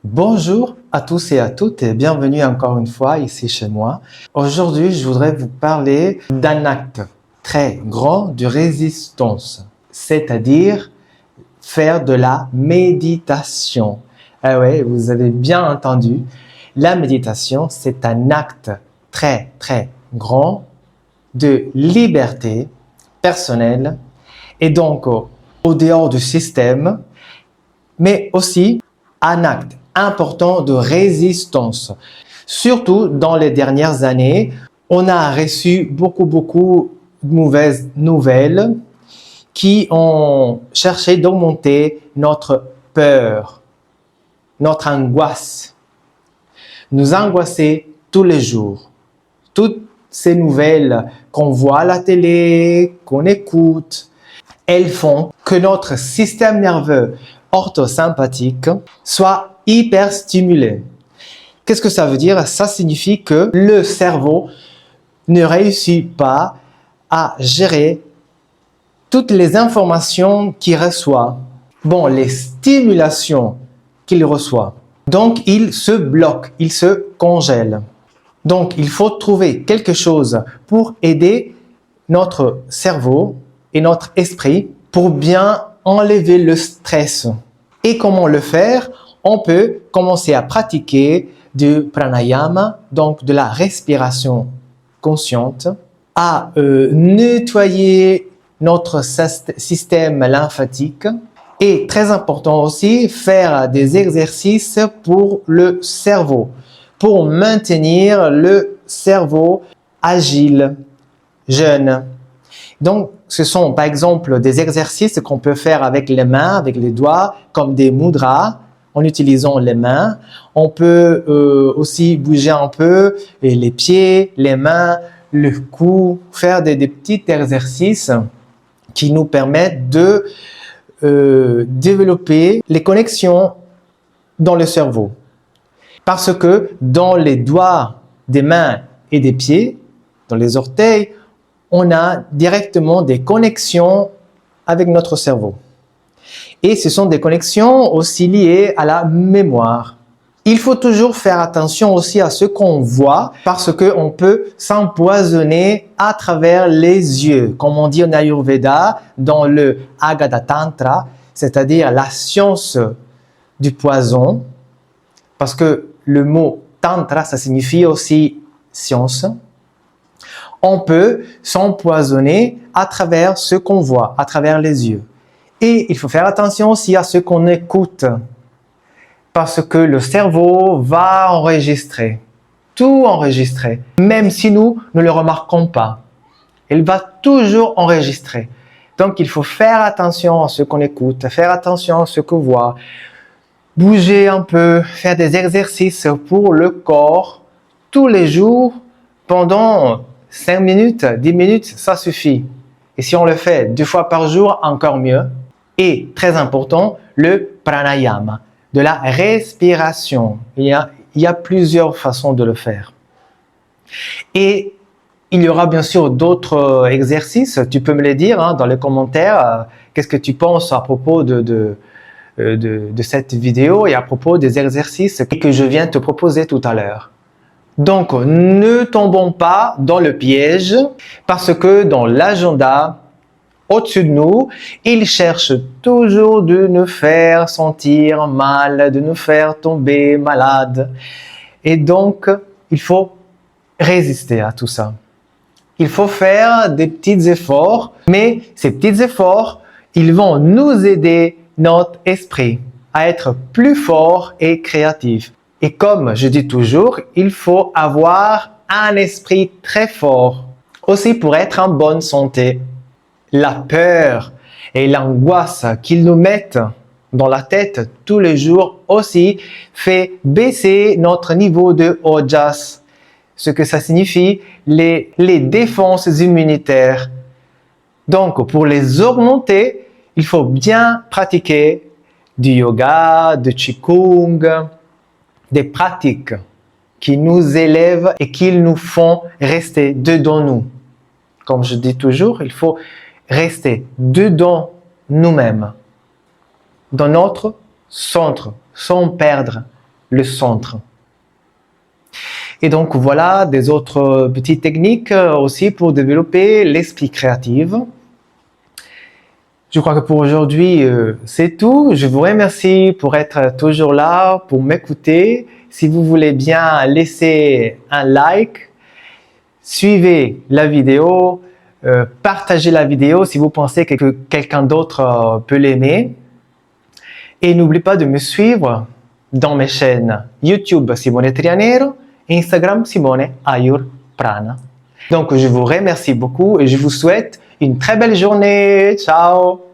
Bonjour à tous et à toutes et bienvenue encore une fois ici chez moi. Aujourd'hui, je voudrais vous parler d'un acte très grand de résistance, c'est-à-dire faire de la méditation. Ah ouais, vous avez bien entendu, la méditation, c'est un acte très grand de liberté personnelle et donc au dehors du système, mais aussi un acte important de résistance. Surtout dans les dernières années, on a reçu beaucoup de mauvaises nouvelles qui ont cherché d'augmenter notre peur, notre angoisse, nous angoisser tous les jours. Toutes ces nouvelles qu'on voit à la télé, qu'on écoute, elles font que notre système nerveux orthosympathique soit hyper stimulé. Qu'est-ce que ça veut dire? Ça signifie que le cerveau ne réussit pas à gérer toutes les informations qu'il reçoit. Bon, les stimulations qu'il reçoit. Donc, il se bloque, il se congèle. Donc, il faut trouver quelque chose pour aider notre cerveau et notre esprit pour bien enlever le stress. Et comment le faire? On peut commencer à pratiquer du pranayama, donc de la respiration consciente, à nettoyer notre système lymphatique et très important aussi, faire des exercices pour le cerveau, pour maintenir le cerveau agile, jeune. Donc, ce sont par exemple des exercices qu'on peut faire avec les mains, avec les doigts, comme des mudras, en utilisant les mains. On peut aussi bouger un peu les pieds, les mains, le cou, faire des petits exercices qui nous permettent de développer les connexions dans le cerveau. Parce que dans les doigts des mains et des pieds, dans les orteils, on a directement des connexions avec notre cerveau. Et ce sont des connexions aussi liées à la mémoire. Il faut toujours faire attention aussi à ce qu'on voit parce qu'on peut s'empoisonner à travers les yeux. Comme on dit en Ayurveda, dans le Agada Tantra, c'est-à-dire la science du poison, parce que le mot Tantra, ça signifie aussi science. On peut s'empoisonner à travers ce qu'on voit, à travers les yeux. Et il faut faire attention aussi à ce qu'on écoute, parce que le cerveau va enregistrer, tout enregistrer, même si nous ne le remarquons pas. Il va toujours enregistrer. Donc, il faut faire attention à ce qu'on écoute, faire attention à ce qu'on voit, bouger un peu, faire des exercices pour le corps tous les jours pendant 5 minutes, 10 minutes, ça suffit. Et si on le fait 2 fois par jour, encore mieux. Et très important, le pranayama, de la respiration. Il y a plusieurs façons de le faire. Et il y aura bien sûr d'autres exercices. Tu peux me les dire dans les commentaires. Qu'est-ce que tu penses à propos de cette vidéo et à propos des exercices que je viens te proposer tout à l'heure. Donc, ne tombons pas dans le piège parce que dans l'agenda, au-dessus de nous, il cherche toujours de nous faire sentir mal, de nous faire tomber malade. Et donc, il faut résister à tout ça. Il faut faire des petits efforts, mais ces petits efforts, ils vont nous aider notre esprit à être plus fort et créatif. Et comme je dis toujours, il faut avoir un esprit très fort, aussi pour être en bonne santé. La peur et l'angoisse qu'ils nous mettent dans la tête tous les jours aussi fait baisser notre niveau de ojas, ce que ça signifie les défenses immunitaires. Donc, pour les augmenter, il faut bien pratiquer du yoga, du qigong, des pratiques qui nous élèvent et qui nous font rester dedans nous. Comme je dis toujours, il faut rester dedans nous-mêmes, dans notre centre, sans perdre le centre. Et donc voilà des autres petites techniques aussi pour développer l'esprit créatif. Je crois que pour aujourd'hui, c'est tout. Je vous remercie pour être toujours là, pour m'écouter. Si vous voulez bien laisser un like, suivez la vidéo, partagez la vidéo si vous pensez que quelqu'un d'autre peut l'aimer. Et n'oubliez pas de me suivre dans mes chaînes YouTube Simone Trianero et Instagram Simone Ayur Prana. Donc je vous remercie beaucoup et je vous souhaite une très belle journée. Ciao!